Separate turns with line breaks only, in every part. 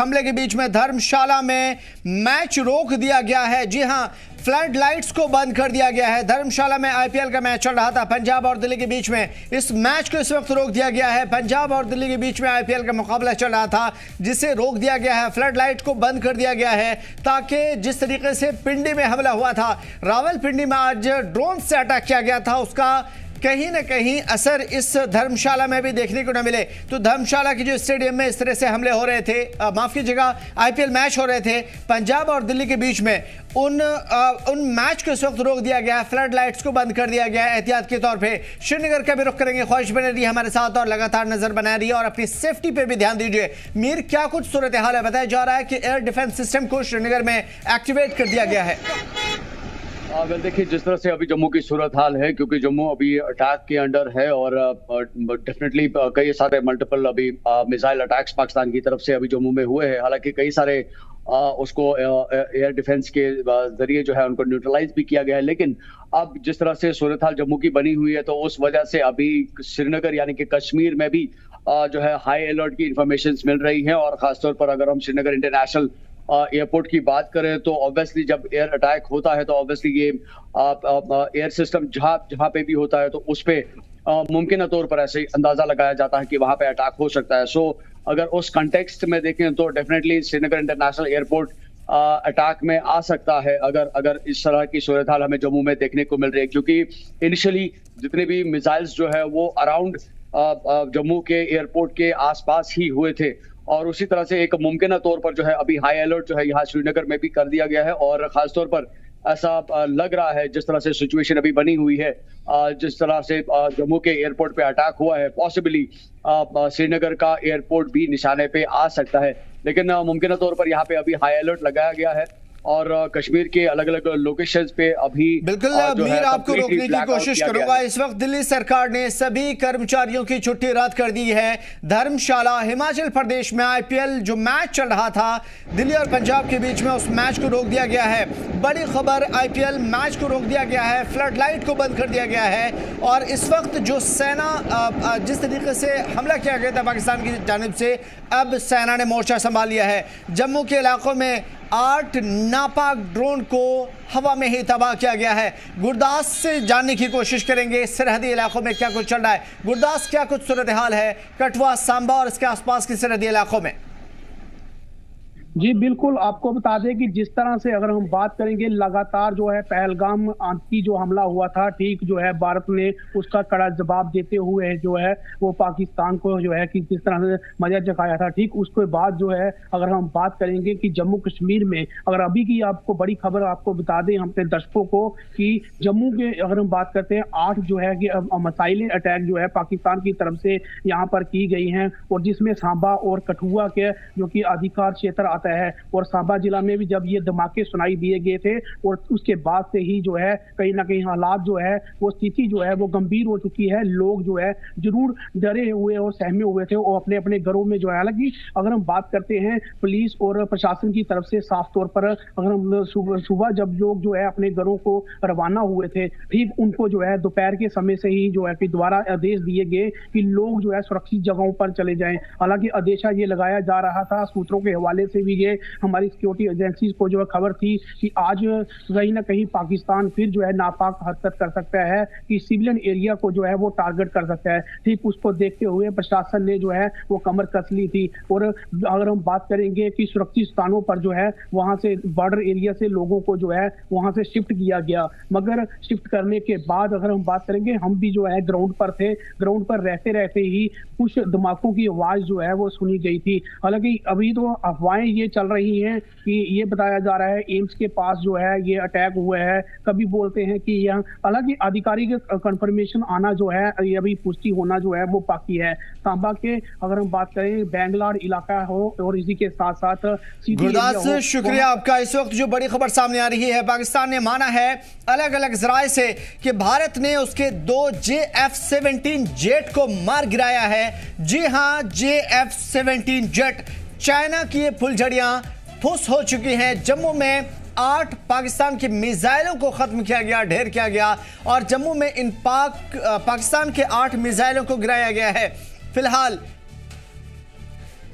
हमले के बीच में धर्मशाला में मैच रोक दिया गया है। जी हां, फ्लड लाइट्स को बंद कर दिया गया है। धर्मशाला में आईपीएल का मैच चल रहा था पंजाब और दिल्ली के बीच में। इस मैच को इस वक्त रोक दिया गया है। पंजाब और दिल्ली के बीच में आईपीएल का मुकाबला चल रहा था, जिसे रोक दिया गया है। फ्लड लाइट को बंद कर दिया गया है ताकि जिस तरीके से पिंडी में हमला हुआ था, रावलपिंडी में आज ड्रोन से अटैक किया गया था, उसका कहीं ना कहीं असर इस धर्मशाला में भी देखने को न मिले। तो धर्मशाला की जो स्टेडियम में इस तरह से हमले हो रहे थे, माफ कीजिएगा, आईपीएल मैच हो रहे थे पंजाब और दिल्ली के बीच में, उन मैच को इस वक्त रोक दिया गया है। फ्लड लाइट्स को बंद कर दिया गया है एहतियात के तौर पे। श्रीनगर का भी रुख करेंगे। ख्वाहिश बने रही हमारे साथ और लगातार नजर बनाए रही और अपनी सेफ्टी पे भी ध्यान दीजिए। मीर, क्या कुछ सूरत हाल है? बताया जा रहा है कि एयर डिफेंस सिस्टम को श्रीनगर में एक्टिवेट कर दिया गया है।
वेल देखिए, जिस तरह से अभी जम्मू की सूरत हाल है, क्योंकि जम्मू अभी अटैक के अंडर है और डेफिनेटली कई सारे मल्टीपल अभी मिसाइल अटैक्स पाकिस्तान की तरफ से अभी जम्मू में हुए हैं। हालांकि कई सारे उसको एयर डिफेंस के जरिए जो है उनको न्यूट्रलाइज भी किया गया है, लेकिन अब जिस तरह से सूरत हाल जम्मू की बनी हुई है, तो उस वजह से अभी श्रीनगर यानी कि कश्मीर में भी जो है हाई अलर्ट की इंफॉर्मेशन मिल रही है। और खासतौर पर अगर हम श्रीनगर इंटरनेशनल एयरपोर्ट की बात करें तो ऑब्वियसली जब एयर अटैक होता है तो ऑब्वियसली ये एयर सिस्टम जहां पे भी होता है तो उस पे मुमकिन तौर पर ऐसे अंदाजा लगाया जाता है कि वहां पे अटैक हो सकता है। सो अगर उस कंटेक्स्ट में देखें तो definitely Srinagar international airport attack में आ सकता है अगर इस तरह की सूरत हाल हमें जम्मू में देखने को मिल रही है, क्योंकि इनिशियली जितने भी मिसाइल्स जो है वो अराउंड जम्मू के एयरपोर्ट के आसपास ही हुए थे। और उसी तरह से एक मुमकिन तौर पर जो है अभी हाई अलर्ट जो है यहाँ श्रीनगर में भी कर दिया गया है। और खासतौर पर ऐसा लग रहा है जिस तरह से सिचुएशन अभी बनी हुई है, जिस तरह से जम्मू के एयरपोर्ट पे अटैक हुआ है, पॉसिबली श्रीनगर का एयरपोर्ट भी निशाने पे आ सकता है। लेकिन मुमकिन तौर पर यहाँ पे अभी हाई अलर्ट लगाया गया है और कश्मीर के अलग अलग लोकेशंस पे अभी
बिल्कुल मीर, आपको रोकने की कोशिश करूंगा। इस वक्त दिल्ली सरकार ने सभी कर्मचारियों की छुट्टी रद्द कर दी है। धर्मशाला हिमाचल प्रदेश में आईपीएल जो मैच चल रहा था दिल्ली और पंजाब के बीच में, उस मैच को रोक दिया गया है। बड़ी खबर, आईपीएल मैच को रोक दिया गया है, फ्लड लाइट को बंद कर दिया गया है। और इस वक्त जो सेना जिस तरीके से हमला किया गया था पाकिस्तान की जानिब से, अब सेना ने मोर्चा संभाल लिया है। जम्मू के इलाकों में 8 नापाक ड्रोन को हवा में ही तबाह किया गया है। गुरदास से जानने की कोशिश करेंगे सरहदी इलाकों में क्या कुछ चल रहा है। गुरदास, क्या कुछ सूरत हाल है कठुआ, सांबा और इसके आसपास के सरहदी इलाकों में?
जी बिल्कुल, आपको बता दें कि जिस तरह से अगर हम बात करेंगे, लगातार जो है पहलगाम आतंकी जो हमला हुआ था, ठीक जो है भारत ने उसका कड़ा जवाब देते हुए जो है वो पाकिस्तान को जो है कि जिस तरह से मजा चखाया था, ठीक उसके बाद जो है अगर हम बात करेंगे कि जम्मू कश्मीर में, अगर अभी की आपको बड़ी खबर आपको बता दें अपने दर्शकों को कि जम्मू के अगर हम बात करते हैं 8 जो है कि मिसाइल अटैक जो है पाकिस्तान की तरफ से यहाँ पर की गई हैं, और जिसमें सांबा और कठुआ के जो कि अधिकार क्षेत्र है। और सांबा जिला में भी जब ये धमाके सुनाई दिए गए थे और उसके बाद से ही जो है कहीं ना कहीं हालात जो है वो स्थिति जो है वो गंभीर हो चुकी है। लोग जो है जरूर डरे हुए और सहमे हुए थे और अपने अपने घरों में जो है, हालांकि अगर हम बात करते हैं पुलिस और प्रशासन की तरफ से साफ तौर पर, अगर हम सुबह जब लोग जो है अपने घरों को रवाना हुए थे, ठीक उनको जो है दोपहर के समय से ही जो है कि दोबारा आदेश दिए गए कि लोग जो है सुरक्षित जगहों पर चले जाएं। हालांकि आदेशा ये लगाया जा रहा था, सूत्रों के हवाले से भी ये हमारी सिक्योरिटी एजेंसीज को जो है खबर थी कि आज कहीं ना कहीं पाकिस्तान फिर जो है नापाक हरकत कर सकता है, कि सिविलियन एरिया को जो है वो टारगेट कर सकता है। ठीक उसको देखते हुए प्रशासन ने जो है वो कमर कस ली थी। और अगर हम बात करेंगे कि सुरक्षित स्थानों पर जो है वहां से बॉर्डर एरिया से लोगों को जो है वहां से शिफ्ट किया गया, मगर शिफ्ट करने के बाद अगर हम बात करेंगे, हम भी जो है ग्राउंड पर थे, ग्राउंड पर रहते रहते ही कुछ धमाकों की आवाज जो है वो सुनी गई थी। हालांकि अभी तो अफवाहें ये चल रही हैं कि ये बताया जा रहा है एम्स के पास जो है ये अटैक हुआ है, कभी बोलते हैं कि यह, हालांकि आधिकारिक कंफर्मेशन आना जो है ये अभी पुष्टि होना जो है वो बाकी है। सांबा के अगर हम बात करें बैंगलोर इलाका हो और इसी के साथ साथ
गुरदास, शुक्रिया आपका। इस वक्त जो बड़ी खबर सामने आ रही है, पाकिस्तान ने माना है अलग अलग जराए से कि भारत ने उसके 2 JF-17 जेट को मार गिराया है। जी हां, JF-17 जेट, चाइना की ये फुलझड़ियां फुस हो चुकी हैं। जम्मू में 8 पाकिस्तान की मिसाइलों को खत्म किया गया, ढेर किया गया, और जम्मू में इन पाकिस्तान के 8 मिसाइलों को गिराया गया है। फिलहाल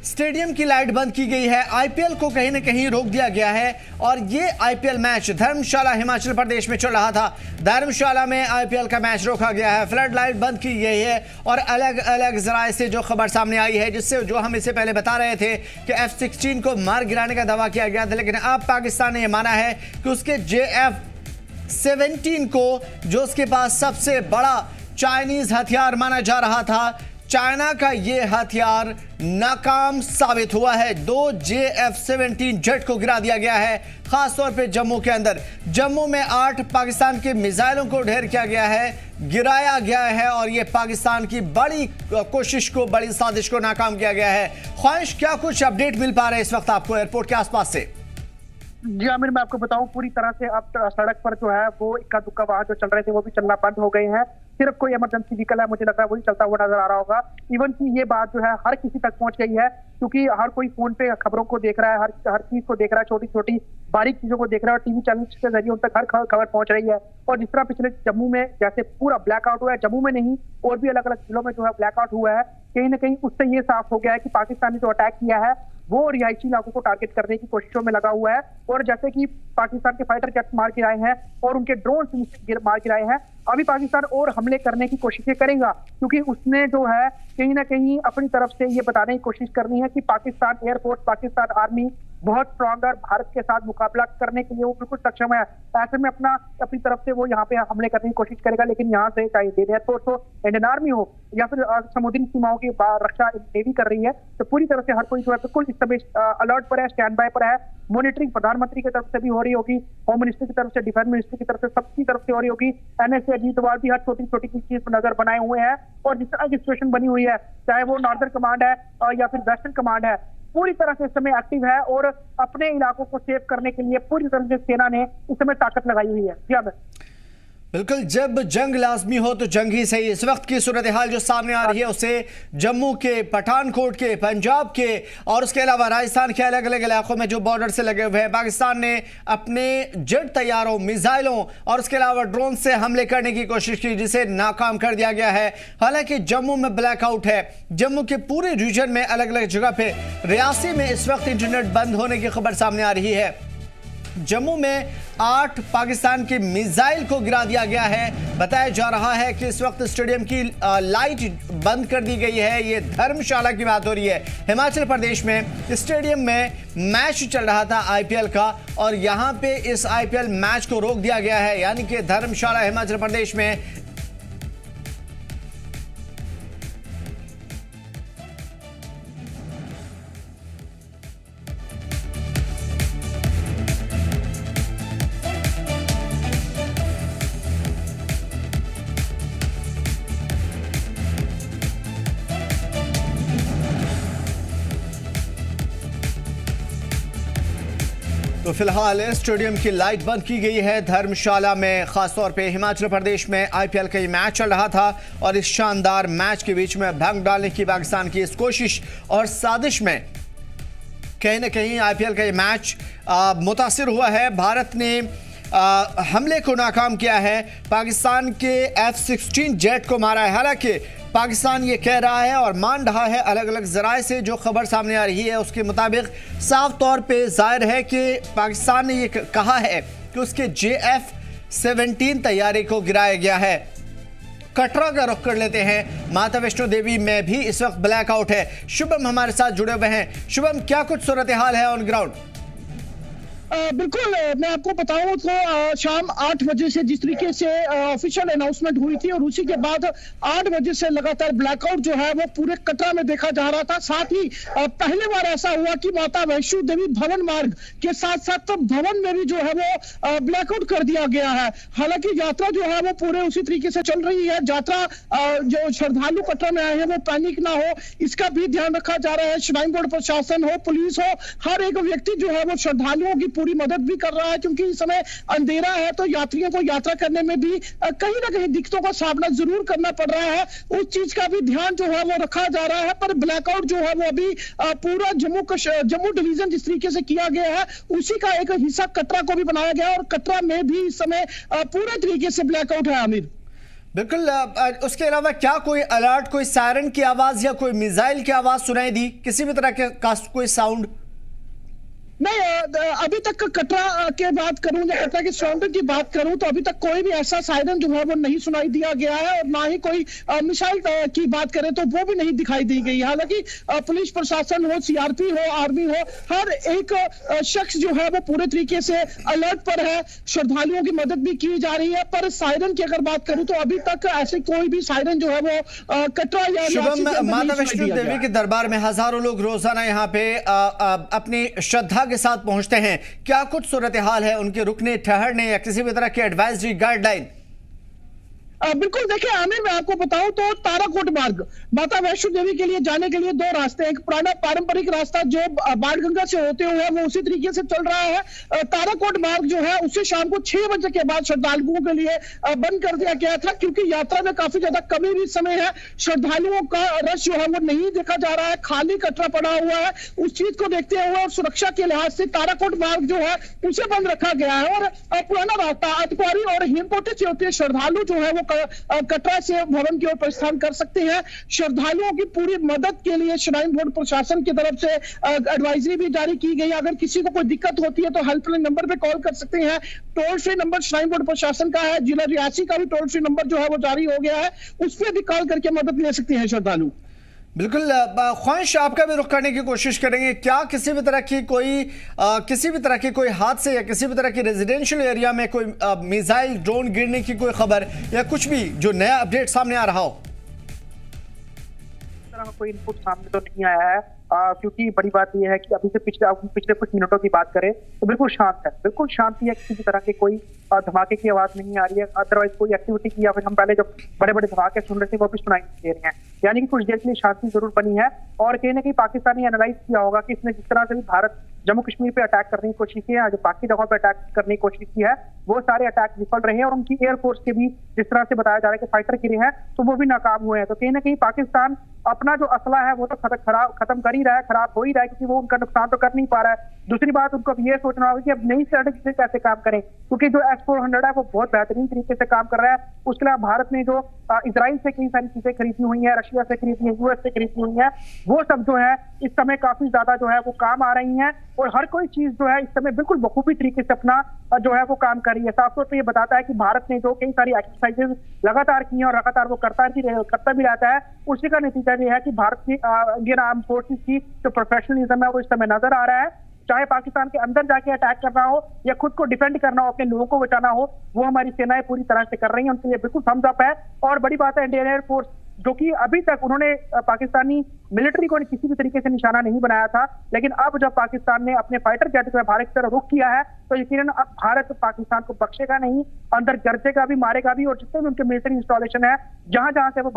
स्टेडियम की लाइट बंद की गई है, आईपीएल को कहीं ना कहीं रोक दिया गया है और ये आईपीएल मैच धर्मशाला हिमाचल प्रदेश में चल रहा था। धर्मशाला में आईपीएल का मैच रोका गया है, फ्लड लाइट बंद की गई है और अलग अलग जराए से जो खबर सामने आई है, जिससे जो हम इससे पहले बता रहे थे कि F-16 को मार गिराने का दावा किया गया था, लेकिन अब पाकिस्तान ने यह माना है कि उसके JF-17 को, जो उसके पास सबसे बड़ा चाइनीज हथियार माना जा रहा था, चाइना का यह हथियार नाकाम साबित हुआ है। 2 JF-17 जेट को गिरा दिया गया है, खासतौर पे जम्मू के अंदर। जम्मू में 8 पाकिस्तान के मिसाइलों को ढेर किया गया है, गिराया गया है और यह पाकिस्तान की बड़ी कोशिश को, बड़ी साजिश को नाकाम किया गया है। ख्वाहिश, क्या कुछ अपडेट मिल पा रहे हैं इस वक्त आपको एयरपोर्ट के आसपास से?
जी आमिर, मैं आपको बताऊं, पूरी तरह से अब सड़क पर जो है वो इक्का दुक्का वाहन जो चल रहे थे वो भी चलना बंद हो गए हैं। सिर्फ कोई इमरजेंसी व्हीकल है, मुझे लग रहा है वही चलता हुआ नजर आ रहा होगा। इवन की ये बात जो है हर किसी तक पहुंच गई है, क्योंकि हर कोई फोन पे खबरों को देख रहा है, हर चीज को देख रहा है, छोटी छोटी बारीक चीजों को देख रहा है और टीवी चैनल के जरिए उन तक हर खबर पहुंच रही है। और जिस तरह पिछले जम्मू में जैसे पूरा ब्लैकआउट हुआ है, जम्मू में नहीं और भी अलग अलग जिलों में जो है ब्लैकआउट हुआ है, कहीं ना कहीं उससे ये साफ हो गया है कि पाकिस्तान ने जो अटैक किया है वो रिहायशी इलाकों को टारगेट करने की कोशिशों में लगा हुआ है। और जैसे कि पाकिस्तान के फाइटर जेट्स मार गिराए हैं और उनके ड्रोन मार गिराए हैं, अभी पाकिस्तान और हमले करने की कोशिशें करेगा, क्योंकि उसने जो है कहीं ना कहीं अपनी तरफ से ये बताने की कोशिश करनी है कि पाकिस्तान एयरफोर्स, पाकिस्तान आर्मी बहुत स्ट्रॉन्ग है, भारत के साथ मुकाबला करने के लिए वो बिल्कुल सक्षम है। ऐसे में अपनी तरफ से वो यहाँ पे हमले करने की कोशिश करेगा, लेकिन यहाँ से चाहे इंडियन एयरफोर्स हो, इंडियन आर्मी हो या फिर समुद्री सीमाओं की रक्षा नेवी कर रही है, तो पूरी तरह से हर कोई जो है बिल्कुल इस समय अलर्ट पर है, स्टैंड बाय पर है। मॉनिटरिंग प्रधानमंत्री की तरफ से भी हो रही होगी, होम मिनिस्टर की तरफ से, डिफेंस मिनिस्टर की तरफ से, सबकी तरफ से हो रही होगी। NSA अजीत डोभाल भी हर छोटी छोटी चीज पर नजर बनाए हुए हैं और जिस तरह की सिचुएशन बनी हुई है, चाहे वो नॉर्दर्न कमांड है या फिर वेस्टर्न कमांड है, पूरी तरह से इस समय एक्टिव है और अपने इलाकों को सेव करने के लिए पूरी तरह से सेना ने इस समय ताकत लगाई हुई है। जी हाँ,
बिल्कुल, जब जंग लाजमी हो तो जंग ही सही। इस वक्त की सूरत हाल जो सामने आ रही है उसे जम्मू के, पठानकोट के, पंजाब के और उसके अलावा राजस्थान के अलग अलग इलाकों में जो बॉर्डर से लगे हुए हैं, पाकिस्तान ने अपने जेट तैयारों, मिसाइलों और उसके अलावा ड्रोन से हमले करने की कोशिश की, जिसे नाकाम कर दिया गया है। हालांकि जम्मू में ब्लैकआउट है, जम्मू के पूरे रीजन में अलग अलग जगह पे, रियासी में इस वक्त इंटरनेट बंद होने की खबर सामने आ रही है। जम्मू में 8 पाकिस्तान के मिसाइल को गिरा दिया गया है। बताया जा रहा है कि इस वक्त स्टेडियम की लाइट बंद कर दी गई है। ये धर्मशाला की बात हो रही है। हिमाचल प्रदेश में स्टेडियम में मैच चल रहा था आईपीएल का और यहां पे इस आईपीएल मैच को रोक दिया गया है, यानी कि धर्मशाला हिमाचल प्रदेश में तो फिलहाल स्टेडियम की लाइट बंद की गई है। धर्मशाला में, खासतौर पे हिमाचल प्रदेश में आईपीएल का ये मैच चल रहा था और इस शानदार मैच के बीच में भंग डालने की पाकिस्तान की इस कोशिश और साजिश में कहीं ना कहीं आईपीएल का ये मैच मुतासिर हुआ है। भारत ने हमले को नाकाम किया है, पाकिस्तान के F-16 जेट को मारा है। हालांकि पाकिस्तान ये कह रहा है और मान रहा है, अलग अलग जराए से जो खबर सामने आ रही है उसके मुताबिक साफ तौर पे जाहिर है कि पाकिस्तान ने ये कहा है कि उसके JF-17 तैयारी को गिराया गया है। कटरा का रुख कर लेते हैं। माता वैष्णो देवी में भी इस वक्त ब्लैकआउट है। शुभम हमारे साथ जुड़े हुए हैं। शुभम, क्या कुछ सूरत हाल है ऑन ग्राउंड?
बिल्कुल, मैं आपको बताऊं तो शाम 8 बजे से जिस तरीके से ऑफिशियल अनाउंसमेंट हुई थी और उसी के बाद 8 बजे से लगातार ब्लैकआउट जो है वो पूरे कटरा में देखा जा रहा था। साथ ही पहली बार ऐसा हुआ कि माता वैष्णो देवी भवन मार्ग के साथ साथ भवन में भी जो है वो ब्लैकआउट कर दिया गया है। हालांकि यात्रा जो है वो पूरे उसी तरीके से चल रही है। यात्रा जो श्रद्धालु कटरा में आए हैं वो पैनिक ना हो, इसका भी ध्यान रखा जा रहा है। श्राइन बोर्ड प्रशासन हो, पुलिस हो, हर एक व्यक्ति जो है वो श्रद्धालुओं की पूरी मदद भी कर रहा है, क्योंकि इस समय अंधेरा है तो यात्रियों को यात्रा करने में भी कहीं ना कहीं दिक्कतों का सामना जरूर करना पड़ रहा है। उस चीज का भी ध्यान जो है वो रखा जा रहा है। पर ब्लैकआउट जो है वो अभी पूरा जम्मू डिवीजन जिस तरीके से किया गया है उसी का एक हिस्सा कटरा को भी बनाया गया और कटरा में भी इस समय पूरे तरीके से ब्लैकआउट है। आमिर,
बिल्कुल। उसके अलावा क्या कोई अलर्ट, कोई सायरन की आवाज या कोई मिसाइल की आवाज सुनाई दी, किसी भी तरह के का कोई साउंड?
नहीं, अभी तक कटरा के बात करूं या कटरा के साउंड की बात करूं तो अभी तक कोई भी ऐसा सायरन जो है वो नहीं सुनाई दिया गया है, और ना ही कोई मिसाइल की बात करें तो वो भी नहीं दिखाई दी गई। हालांकि पुलिस प्रशासन हो, सीआरपी हो, आर्मी हो, हर एक शख्स जो है वो पूरे तरीके से अलर्ट पर है। श्रद्धालुओं की मदद भी की जा रही है, पर सायरन की अगर बात करूं तो अभी तक ऐसे कोई भी सायरन जो है वो कटरा या
शुभम, माता वैष्णो देवी के दरबार में हजारों लोग रोजाना यहाँ पे अपनी श्रद्धा के साथ पहुंचते हैं। क्या कुछ सूरत हाल है उनके रुकने ठहरने या किसी भी तरह की एडवाइजरी गाइडलाइन?
बिल्कुल, देखिए आमिर, मैं आपको बताऊं तो ताराकोट मार्ग माता वैष्णो देवी के लिए जाने के लिए दो रास्ते हैं। एक पुराना पारंपरिक रास्ता जो बाणगंगा से होते हुए वो उसी तरीके से चल रहा है। ताराकोट मार्ग जो है उसे शाम को 6 बजे के बाद श्रद्धालुओं के लिए बंद कर दिया गया था, क्योंकि यात्रा में काफी ज्यादा कमी भी समय है। श्रद्धालुओं का रश जो है वो नहीं देखा जा रहा है, खाली कटरा पड़ा हुआ है। उस चीज को देखते हुए और सुरक्षा के लिहाज से ताराकोट मार्ग जो है उसे बंद रखा गया है, और पुराना रास्ता अतपारी और हिमपोटे से होते हुए श्रद्धालु जो है वो कटरा से भवन की ओर प्रस्थान कर सकते हैं। श्रद्धालुओं की पूरी मदद के लिए श्राइन बोर्ड प्रशासन की तरफ से एडवाइजरी भी जारी की गई है। अगर किसी को कोई दिक्कत होती है तो हेल्पलाइन नंबर पे कॉल कर सकते हैं। Toll free number shrine board प्रशासन का है, जिला रियासी का भी टोल फ्री नंबर जो है वो जारी हो गया है, उस पर भी कॉल करके मदद ले सकते हैं श्रद्धालु।
बिल्कुल। ख्वाहिश आपका भी रुख करने की कोशिश करेंगे। क्या किसी भी तरह की कोई हादसे या किसी भी तरह की रेजिडेंशियल एरिया में कोई मिसाइल ड्रोन गिरने की कोई खबर या कुछ भी जो नया अपडेट सामने आ रहा हो?
कोई इनपुट सामने तो नहीं आया है, क्योंकि बड़ी बात यह है कि अभी से पिछले कुछ मिनटों की बात करें तो बिल्कुल शांत है, बिल्कुल शांति है। किसी भी तरह की कोई धमाके की आवाज नहीं आ रही है, अदरवाइज कोई एक्टिविटी की या फिर हम पहले जो बड़े बड़े धमाके सुन रहे थे वो भी सुनाई दे रहे हैं। यानी कि कुछ देर के लिए शांति जरूर बनी है, और कहीं ना कहीं पाकिस्तान ने एनालाइज किया होगा कि इसने जिस तरह से भी भारत जम्मू कश्मीर पे अटैक करने की कोशिश की है, जो बाकी जगहों पे अटैक करने की कोशिश की है, वो सारे अटैक विफल रहे हैं, और उनकी एयरफोर्स के भी जिस तरह से बताया जा रहा है कि फाइटर गिरे हैं तो वो भी नाकाम हुए हैं। तो कहीं ना कहीं पाकिस्तान अपना जो असला है वो तो खत्म कर ही रहा है, खराब हो ही रहा है, क्योंकि वो उनका नुकसान तो कर नहीं पा रहा है। दूसरी बात, उनको अब ये सोचना होगा कि अब नई स्ट्रेटेजी से कैसे काम करें, क्योंकि जो S-400 है वो बहुत बेहतरीन तरीके से काम कर रहा है। उसके अलावा भारत ने जो इजराइल से कई सारी चीजें खरीदी हुई है, रशिया से खरीदी है, US से खरीदी हुई है, वो सब जो है इस समय काफी ज्यादा जो है वो काम आ रही है, और हर कोई चीज जो है इस समय बिल्कुल बखूबी तरीके से अपना जो है वो काम कर रही है। साफ तौर पर ये बताता है कि भारत ने जो कई सारी एक्सरसाइजेज लगातार की हैं और लगातार वो करता भी रहता है, उसी का नतीजा ये है कि भारत की इंडियन आर्म फोर्सेस की जो प्रोफेशनलिज्म है वो इस समय नजर आ रहा है। चाहे पाकिस्तान के अंदर जाके अटैक करना हो या खुद को डिफेंड करना हो, अपने लोगों को बचाना हो, वो हमारी सेनाएं पूरी तरह से कर रही हैं, उनके लिए बिल्कुल थम्स अप है। और बड़ी बात है, इंडियन एयरफोर्स जो कि अभी तक उन्होंने पाकिस्तानी मिलिट्री को किसी भी तरीके से निशाना नहीं बनाया था, लेकिन अब जब पाकिस्तान ने अपने फाइटर जेट को भारत की तरफ रुख किया है तो यकीनन अब भारत पाकिस्तान को बख्शेगा नहीं, अंदर गरजेगा भी, मारेगा भी, और जितने भी उनके मिलिट्री इंस्टॉलेशन है जहां जहां से वो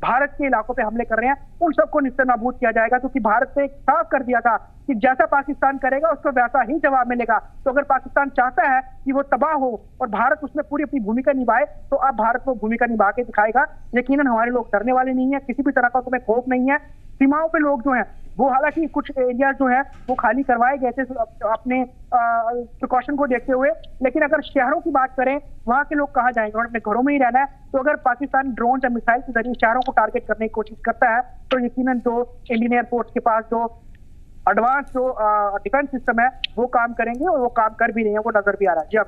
भारत के इलाकों पे हमले कर रहे हैं उन सबको निस्तर नाबूद किया जाएगा, क्योंकि भारत ने साफ कर दिया था कि जैसा पाकिस्तान करेगा उसको वैसा ही जवाब मिलेगा। तो अगर पाकिस्तान चाहता है कि वो तबाह हो और भारत उसमें पूरी अपनी भूमिका निभाए, तो अब भारत वो भूमिका निभा के दिखाएगा। यकीनन हमारे लोग डरने वाले नहीं है, किसी भी तरह का तुम्हें खौफ नहीं है। सीमाओं पे लोग जो हैं वो, हालांकि कुछ एरिया जो है वो खाली करवाए गए थे अपने प्रिकॉशन को देखते हुए, लेकिन अगर शहरों की बात करें वहां के लोग कहाँ जाएंगे, उन्होंने अपने घरों में ही रहना है। तो अगर पाकिस्तान ड्रोन या मिसाइल के जरिए शहरों को टारगेट करने की कोशिश करता है तो यकीनन जो इंडियन एयरफोर्स के पास जो एडवांस जो डिफेंस सिस्टम है वो काम करेंगे, और वो काम कर भी रहे हैं, वो नजर भी आ रहा है। जी।